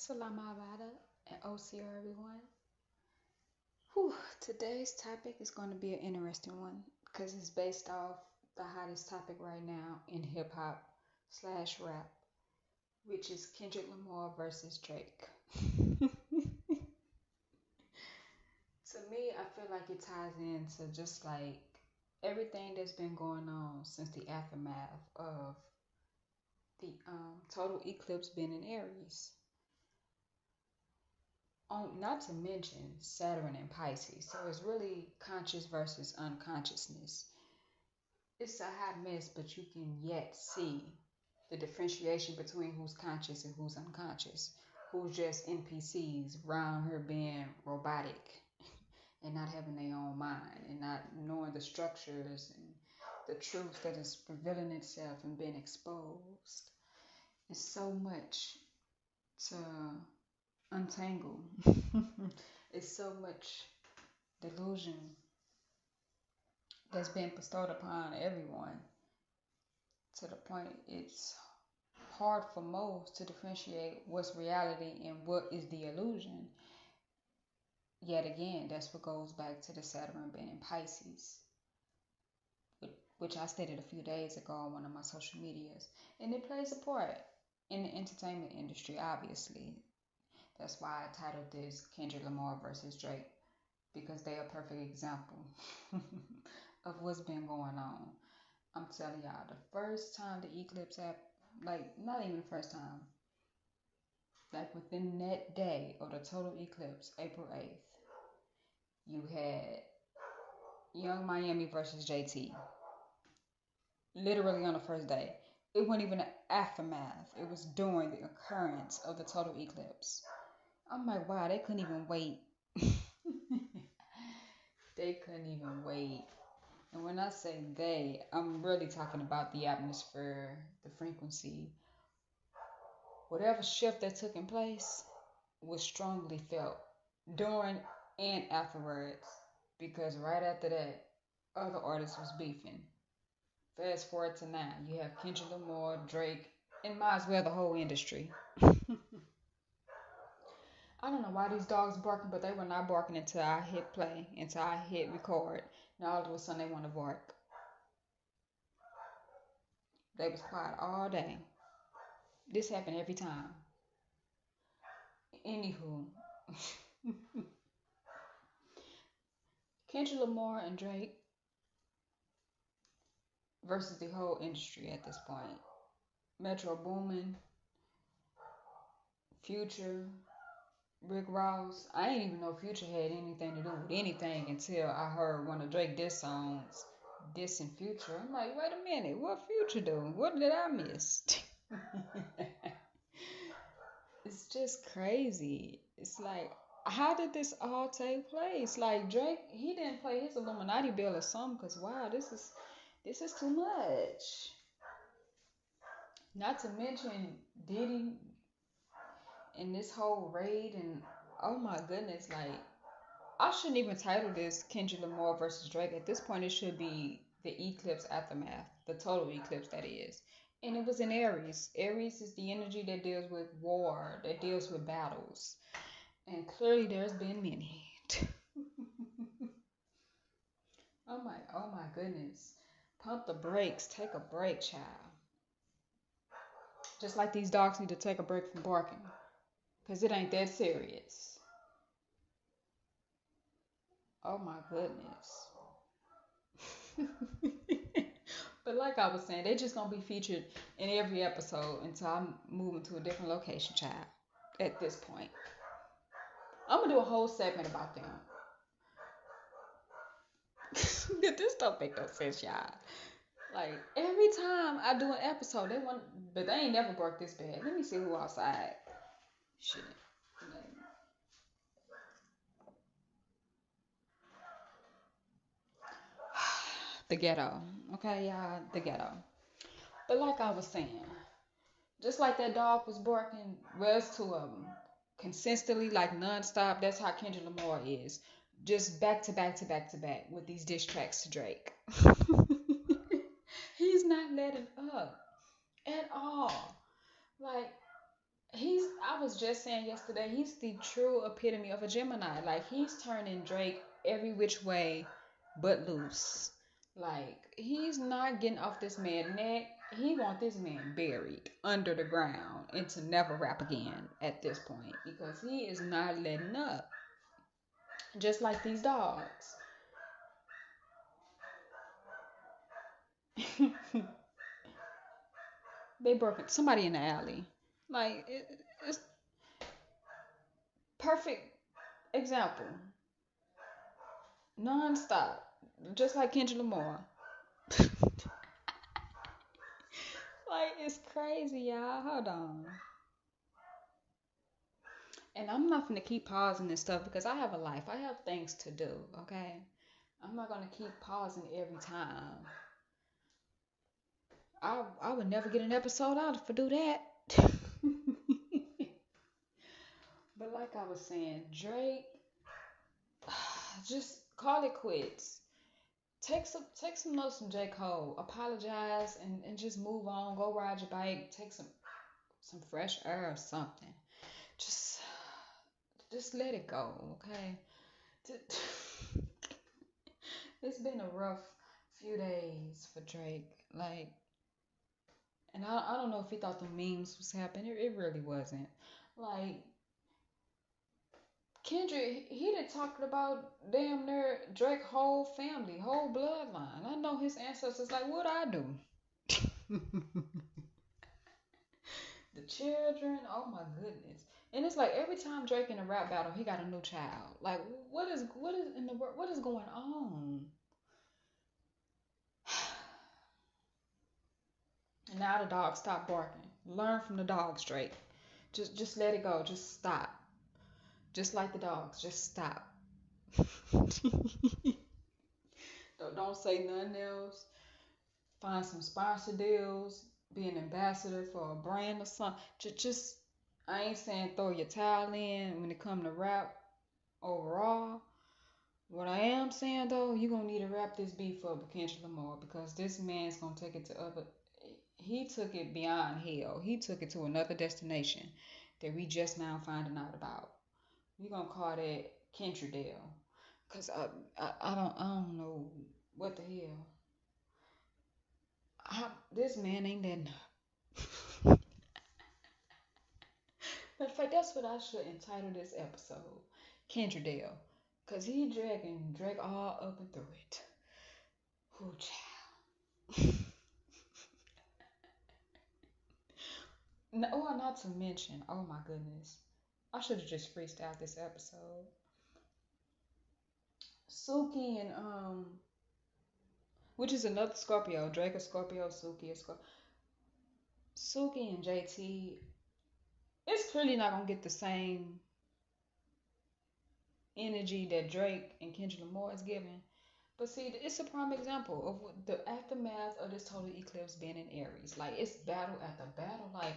Salam alaikum and OCR everyone. Whew, today's topic is going to be an interesting one because it's based off the hottest topic right now in hip hop slash rap, which is Kendrick Lamar versus Drake. To me, I feel like it ties into just like everything that's been going on since the aftermath of the total eclipse being in Aries. Not to mention Saturn and Pisces. So it's really conscious versus unconsciousness. It's a hot mess, but you can yet see the differentiation between who's conscious and who's unconscious, who's just NPCs around here being robotic and not having their own mind and not knowing the structures and the truth that is revealing itself and being exposed. It's so much to untangle. It's so much delusion that's been bestowed upon everyone to the point it's hard for most to differentiate what's reality and what is the illusion. Yet again, that's what goes back to the Saturn being in Pisces, which I stated a few days ago on one of my social medias. And it plays a part in the entertainment industry, obviously. That's why I titled this Kendrick Lamar versus Drake, because they're a perfect example of what's been going on. I'm telling y'all, the first time the eclipse happened, like not even the first time, like within that day of the total eclipse, April 8th, you had Young Miami versus JT. Literally on the first day. It wasn't even an aftermath. It was during the occurrence of the total eclipse. I'm like, wow, they couldn't even wait. They couldn't even wait. And when I say they, I'm really talking about the atmosphere, the frequency. Whatever shift that took in place was strongly felt during and afterwards. Because right after that, other artists was beefing. Fast forward to now, you have Kendrick Lamar, Drake, and might as well the whole industry. I don't know why these dogs barking, but they were not barking until I hit play, until I hit record. Now all of a sudden they want to bark. They was quiet all day. This happened every time. Anywho, Kendrick Lamar and Drake versus the whole industry at this point. Metro Boomin, Future, Rick Ross. I didn't even know Future had anything to do with anything until I heard one of Drake diss songs dissing Future. I'm like, wait a minute, what Future do? What did I miss? It's just crazy. It's like, how did this all take place? Like Drake, he didn't pay his Illuminati bill or something, cause wow, this is too much. Not to mention Diddy and this whole raid and oh my goodness, like I shouldn't even title this Kendrick Lamar versus Drake. At this point, it should be the eclipse aftermath, the total eclipse that is. And it was in Aries. Aries is the energy that deals with war, that deals with battles. And clearly there's been many. Oh my goodness. Pump the brakes. Take a break, child. Just like these dogs need to take a break from barking. Because it ain't that serious. Oh my goodness. But like I was saying, they just gonna be featured in every episode until I move into a different location, child. At this point, I'm gonna do a whole segment about them. This don't make no sense, y'all. Like every time I do an episode, they want, but they ain't never worked this bad. Let me see who outside. Shit. The ghetto. Okay, y'all, the ghetto. But like I was saying, just like that dog was barking, well, it's two of them. Consistently, like nonstop, that's how Kendrick Lamar is. Just back to back to back to back with these diss tracks to Drake. He's not letting up at all. Like, I was just saying yesterday, he's the true epitome of a Gemini. Like, he's turning Drake every which way but loose. Like, he's not getting off this man's neck. He wants this man buried under the ground and to never rap again at this point because he is not letting up. Just like these dogs. They broke somebody in the alley. Like, it's perfect example. Non-stop. Just like Kendrick Lamar. Like, it's crazy, y'all. Hold on. And I'm not gonna keep pausing this stuff because I have a life. I have things to do, okay? I'm not gonna keep pausing every time. I would never get an episode out if I do that. But like I was saying, Drake, just call it quits. Take some notes from J. Cole. Apologize and just move on. Go ride your bike. Take some fresh air or something. Just just let it go, okay? It's been a rough few days for Drake. Like, and I don't know if he thought the memes was happening. It really wasn't. Like, Kendrick, he done talked about damn near Drake whole family, whole bloodline. I know his ancestors. Like, what I do? The children. Oh my goodness. And it's like every time Drake in a rap battle, he got a new child. Like, what is in the world? What is going on? And now the dog stop barking. Learn from the dogs, Drake. Just let it go. Just stop. Just like the dogs. Just stop. Don't say nothing else. Find some sponsor deals. Be an ambassador for a brand or something. Just I ain't saying throw your towel in when it come to rap overall. What I am saying though, you gonna need to wrap this beef up with Kendrick Lamar because this man's gonna take it to other. He took it beyond hell. He took it to another destination that we just now finding out about. We gonna call that Kentridale, cause I don't know what the hell. This man ain't that. In fact, that's what I should entitle this episode, Kentridale, cause he drag all up and through it. Who child? No, not to mention, oh my goodness, I should have just freestyled this episode. Suki and which is another Scorpio, Drake a Scorpio, Suki a Scorpio. Suki and JT, it's clearly not gonna get the same energy that Drake and Kendrick Lamar is giving. But see, it's a prime example of the aftermath of this total eclipse being in Aries. Like, it's battle after battle. Like,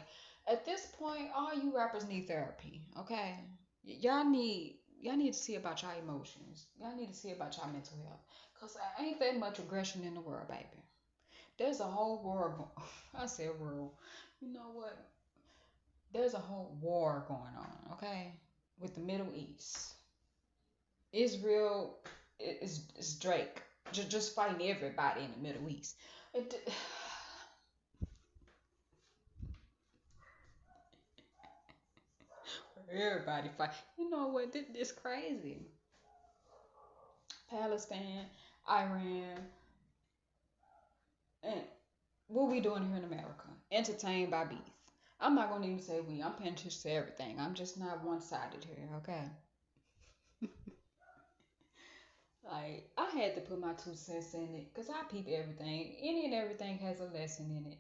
at this point, all you rappers need therapy. Okay, y'all need to see about your emotions. Y'all need to see about your mental health. Cause ain't that much aggression in the world, baby. There's a whole war. I said world. You know what? There's a whole war going on. Okay, with the Middle East. Israel is Drake just fighting everybody in the Middle East. It, everybody fight. You know what? This crazy. Palestine, Iran, and what we doing here in America? Entertained by beef. I'm not gonna even say we. I'm paying attention to everything. I'm just not one sided here. Okay. Like, I had to put my 2 cents in it because I peep everything. Any and everything has a lesson in it.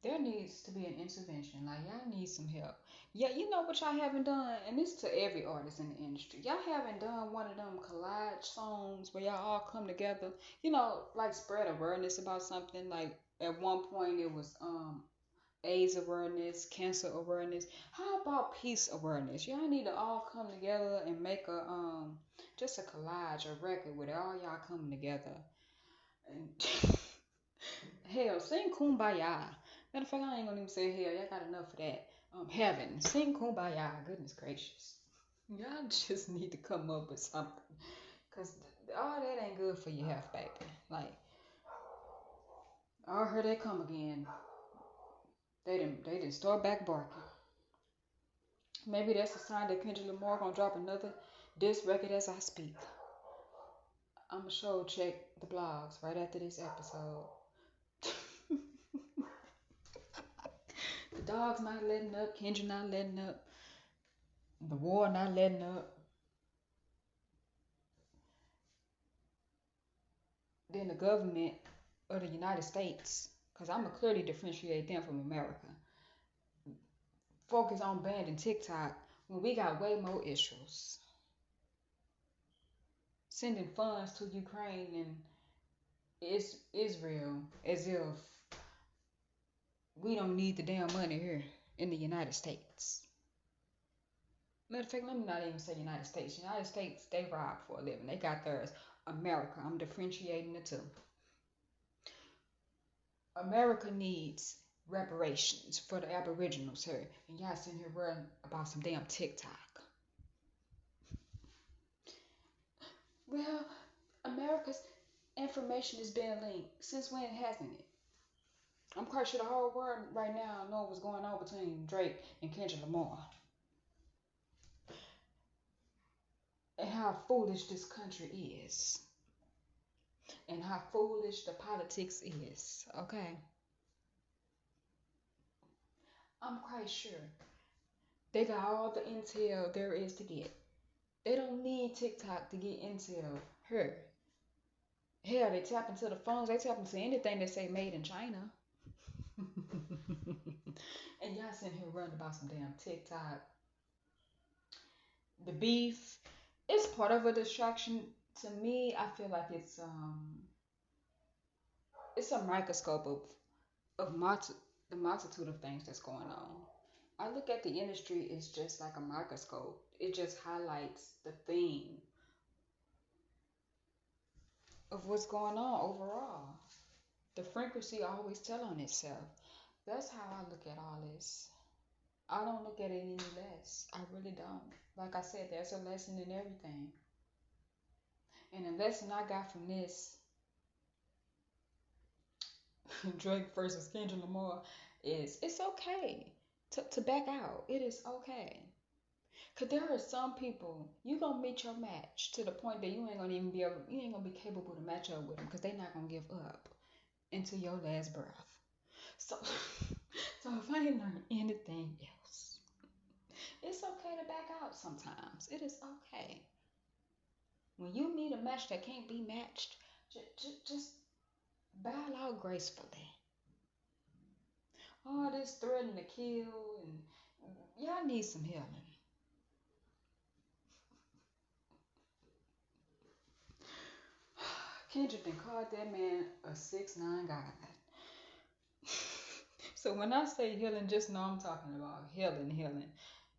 There needs to be an intervention. Like, y'all need some help. Yeah, you know what y'all haven't done, and this to every artist in the industry. Y'all haven't done one of them collage songs where y'all all come together. Like spread awareness about something. Like at one point it was AIDS awareness, cancer awareness. How about peace awareness? Y'all need to all come together and make a just a collage, a record with all y'all coming together. And hell, sing Kumbaya. Matter of fact, I ain't gonna even say hell. Y'all got enough of that. Heaven. Sing Kumbaya. Goodness gracious. Y'all just need to come up with something. Because all that ain't good for your health, baby. Like, I heard they come again. They didn't start back barking. Maybe that's a sign that Kendrick Lamar gonna drop another disc record as I speak. I'ma sure check the blogs right after this episode. The dog's not letting up, Kendrick not letting up, the war not letting up. Then the government of the United States, because I'ma clearly differentiate them from America, focus on banning TikTok when we got way more issues. Sending funds to Ukraine and Israel as if we don't need the damn money here in the United States. Matter of fact, let me not even say United States. United States, they rob for a living. They got theirs. America, I'm differentiating the two. America needs reparations for the Aboriginals here. And y'all sitting here worrying about some damn TikTok. Well, America's information is being linked. Since when hasn't it? I'm quite sure the whole world right now know what's going on between Drake and Kendrick Lamar. And how foolish this country is. And how foolish the politics is. Okay? I'm quite sure they got all the intel there is to get. They don't need TikTok to get intel here. Hell, they tap into the phones. They tap into anything that say made in China. And y'all sitting here running about some damn TikTok. The beef, it's part of a distraction. To me, I feel like it's a microscope of the multitude of things that's going on. I look at the industry as just like a microscope. It just highlights the theme of what's going on overall. The frequency always tell on itself. That's how I look at all this. I don't look at it any less. I really don't. Like I said, there's a lesson in everything. And the lesson I got from this Drake versus Kendrick Lamar is it's okay to back out. It is okay. Cause there are some people you gonna meet your match to the point that you ain't gonna be capable to match up with them because they not gonna give up until your last breath. So, so if I ain't learned anything else, it's okay to back out sometimes. It is okay. When you meet a match that can't be matched, just bow out gracefully. All this threatening to kill and y'all need some healing. Kendrick then called that man a 6'9" guy. So when I say healing, just know I'm talking about healing,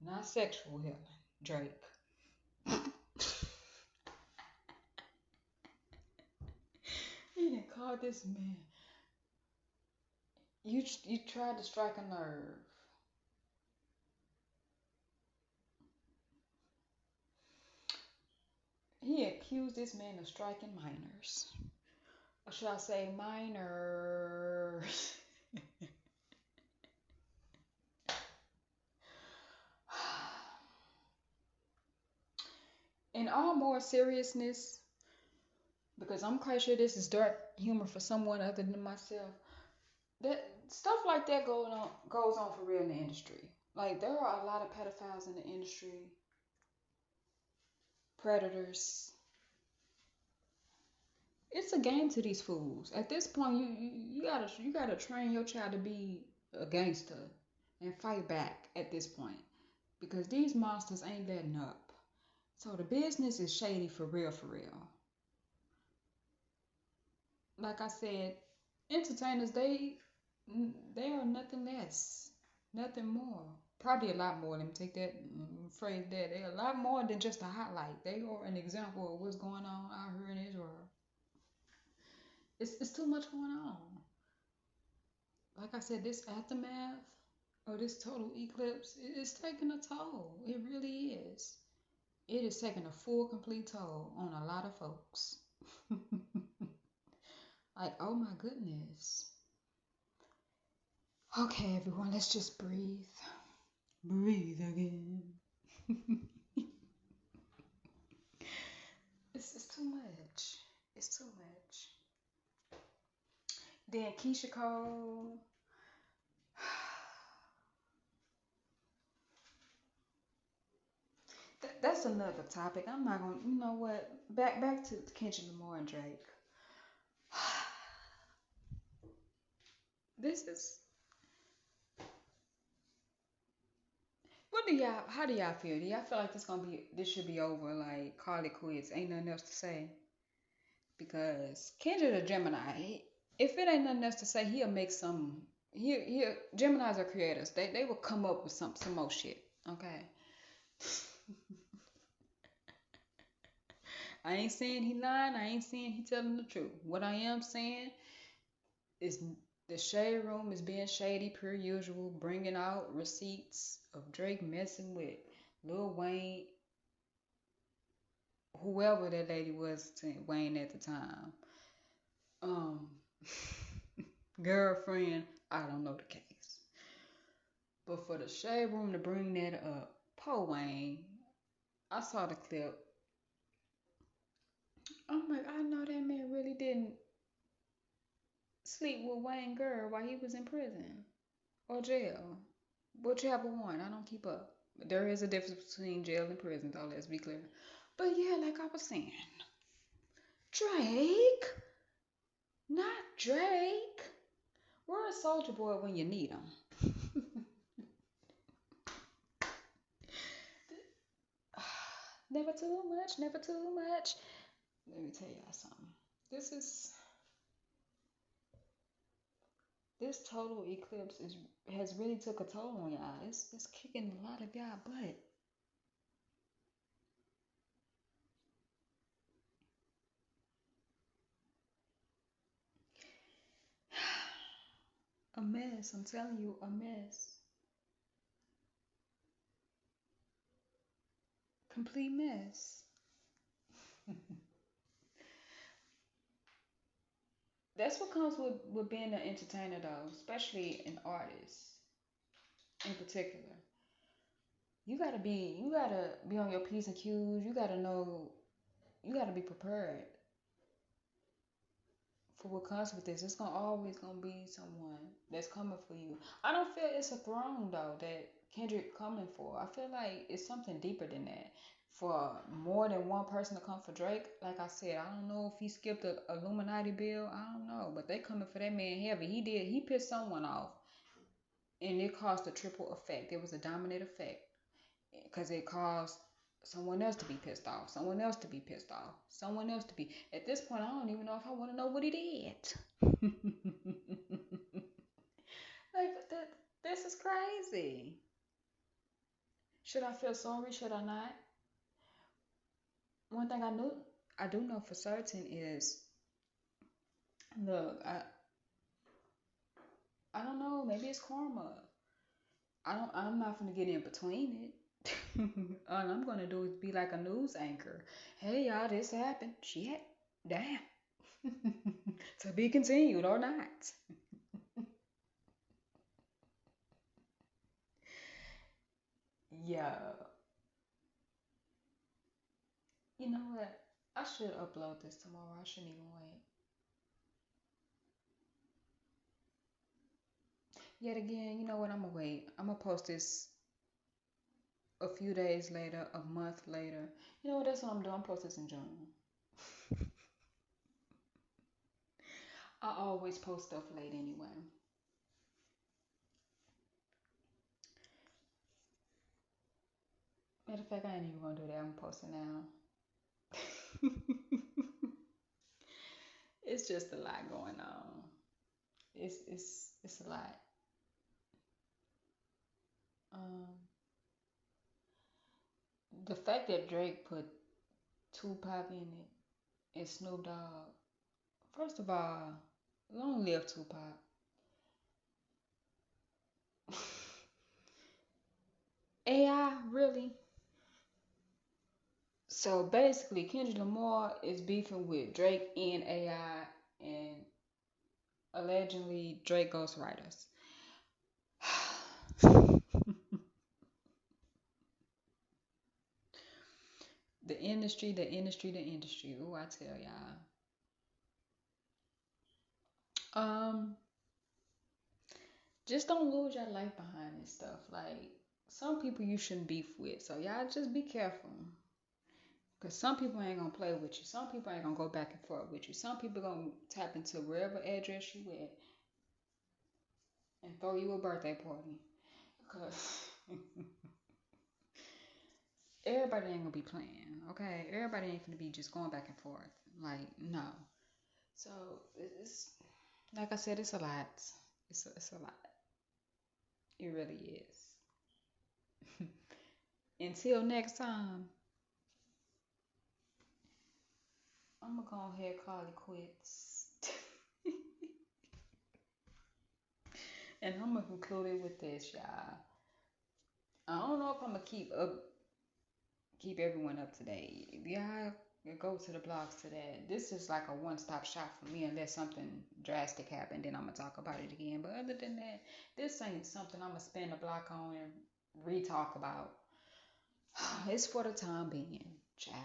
not sexual healing. Drake. He done called this man. You tried to strike a nerve. He accused this man of striking minors. Or should I say minors? In all more seriousness, because I'm quite sure this is dark humor for someone other than myself, that stuff like that goes on for real in the industry. Like there are a lot of pedophiles in the industry, predators. It's a game to these fools. At this point, you gotta train your child to be a gangster and fight back. At this point, because these monsters ain't letting up. So the business is shady for real, for real. Like I said, entertainers they are nothing less, nothing more. Probably a lot more. Let me take that phrase there. They're a lot more than just a highlight. They are an example of what's going on out here in Israel. It's too much going on. Like I said, this aftermath Oh, this total eclipse is taking a toll. It really is. It is taking a full, complete toll on a lot of folks. Like, oh my goodness. Okay, everyone, let's just breathe. Breathe again. It's too much. It's too much. Then Keisha Cole. That's another topic. I'm not gonna. You know what? Back to Kendrick Lamar and Drake. This is. What do y'all? How do y'all feel? Do y'all feel like this should be over? Like call it quits. Ain't nothing else to say. Because Kendrick a Gemini. If it ain't nothing else to say, he'll make some. He Geminis are creators. They will come up with some more shit. Okay. I ain't saying he lying. I ain't saying he telling the truth. What I am saying is the shade room is being shady per usual, bringing out receipts of Drake messing with Lil Wayne, whoever that lady was to Wayne at the time. Um, girlfriend, I don't know the case. But for the shade room to bring that up, poor Wayne, I saw the clip. I'm like, I know that man really didn't sleep with Wayne girl while he was in prison or jail. Whichever one, I don't keep up. There is a difference between jail and prison, though, let's be clear. But yeah, like I was saying, Drake, not Drake. Where's Soldier Boy when you need him? Never too much, never too much. Let me tell y'all something. This total eclipse has really took a toll on y'all. It's kicking a lot of y'all butt. A mess. I'm telling you, a mess. Complete mess. That's what comes with being an entertainer, though, especially an artist in particular. You gotta be on your P's and Q's. You gotta know. You gotta be prepared for what comes with this. It's always gonna be someone that's coming for you. I don't feel it's a throne though that Kendrick coming for. I feel like it's something deeper than that. For more than one person to come for Drake, like I said, I don't know if he skipped a Illuminati bill. I don't know, but they coming for that man heavy. He pissed someone off, and it caused a triple effect. It was a dominant effect because it caused someone else to be pissed off, someone else to be pissed off, someone else to be. At this point, I don't even know if I want to know what he did. Like this is crazy. Should I feel sorry? Should I not? One thing I do know for certain is, look, I don't know. Maybe it's karma. I'm not gonna get in between it. All I'm gonna do is be like a news anchor. Hey y'all, this happened. Shit, damn. To be continued or not. Yeah. You know what? I should upload this tomorrow. I shouldn't even wait. Yet again, you know what? I'm gonna wait. I'm gonna post this a few days later, a month later. You know what? That's what I'm doing. I'm post this in June. I always post stuff late anyway. Matter of fact, I ain't even gonna do that. I'm posting now. It's just a lot going on. It's a lot. Um, the fact that Drake put Tupac in it and Snoop Dogg. First of all, long live Tupac. AI, really? So basically, Kendrick Lamar is beefing with Drake and AI, and allegedly Drake ghostwriters. The industry, the industry, the industry. Ooh, I tell y'all. Just don't lose your life behind this stuff. Like, some people you shouldn't beef with. So y'all just be careful. Because some people ain't gonna play with you. Some people ain't gonna go back and forth with you. Some people gonna tap into wherever address you at and throw you a birthday party. Because everybody ain't gonna be playing, okay? Everybody ain't gonna be just going back and forth. Like, no. So, it's, like I said, it's a lot. It's a lot. It really is. Until next time, I'm gonna go ahead and call it quits. And I'm gonna conclude it with this, y'all. I don't know if I'm gonna keep everyone up to date. Y'all go to the blogs to that. This is like a one-stop shop for me unless something drastic happened, then I'm gonna talk about it again. But other than that, this ain't something I'm gonna spend a block on and re-talk about. It's for the time being, child.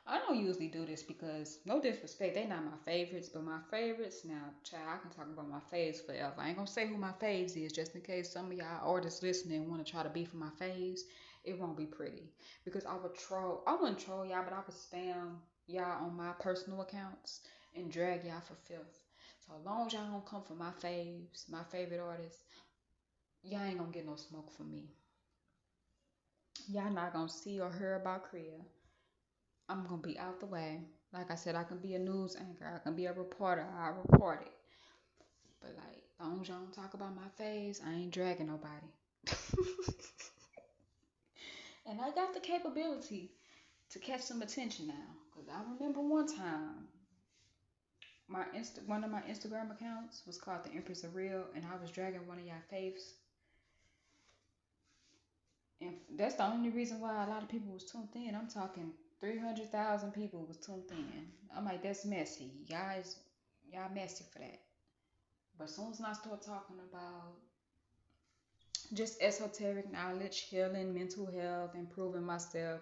I don't usually do this because, no disrespect, they not my favorites, but my favorites, now, child, I can talk about my faves forever. I ain't gonna say who my faves is just in case some of y'all artists listening want to try to be for my faves. It won't be pretty because I wouldn't troll y'all, but I would spam y'all on my personal accounts and drag y'all for filth. So as long as y'all don't come for my faves, my favorite artists, y'all ain't gonna get no smoke from me. Y'all not gonna see or hear about Kriya. I'm gonna be out the way. Like I said, I can be a news anchor. I can be a reporter. I report it. But like, as long as y'all don't talk about my face, I ain't dragging nobody. And I got the capability to catch some attention now. Cause I remember one time, one of my Instagram accounts was called the Empress of Real, and I was dragging one of y'all faves. And that's the only reason why a lot of people was tuned in. I'm talking 300,000 people was tuned in. I'm like, that's messy. Y'all messy for that. But as soon as I start talking about just esoteric knowledge, healing, mental health, improving myself,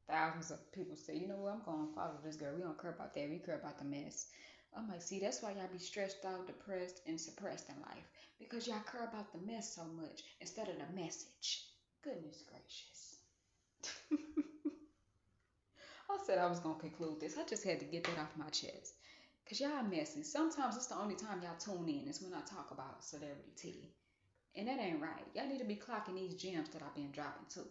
thousands of people say, you know what, I'm going to follow this girl. We don't care about that. We care about the mess. I'm like, see, that's why y'all be stressed out, depressed, and suppressed in life. Because y'all care about the mess so much instead of the message. Goodness gracious. I said I was going to conclude this. I just had to get that off my chest. Because y'all messy. Sometimes it's the only time y'all tune in is when I talk about celebrity tea. And that ain't right. Y'all need to be clocking these gems that I've been dropping too.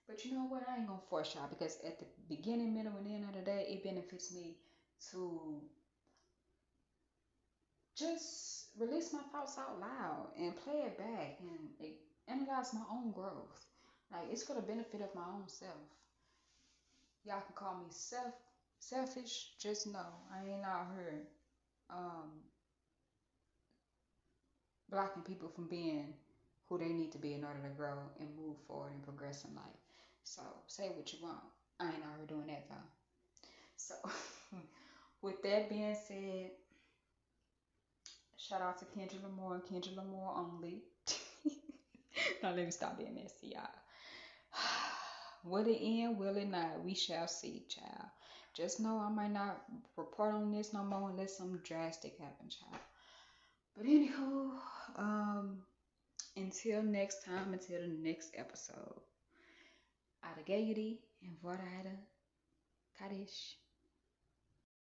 But you know what? I ain't going to force y'all because at the beginning, middle, and end of the day, it benefits me to just release my thoughts out loud and play it back and analyze my own growth. Like, it's for the benefit of my own self. Y'all can call me selfish. Just know I ain't out here um, blocking people from being who they need to be in order to grow and move forward and progress in life. So say what you want. I ain't out here doing that though. So with that being said, shout out to Kendrick Lamar and Kendrick Lamar only. Now let me stop being messy, y'all. Will it end? Will it not? We shall see, child. Just know I might not report on this no more unless something drastic happens, child. But anywho, until next time, until the next episode. Adagayuri and Vorada Kadish.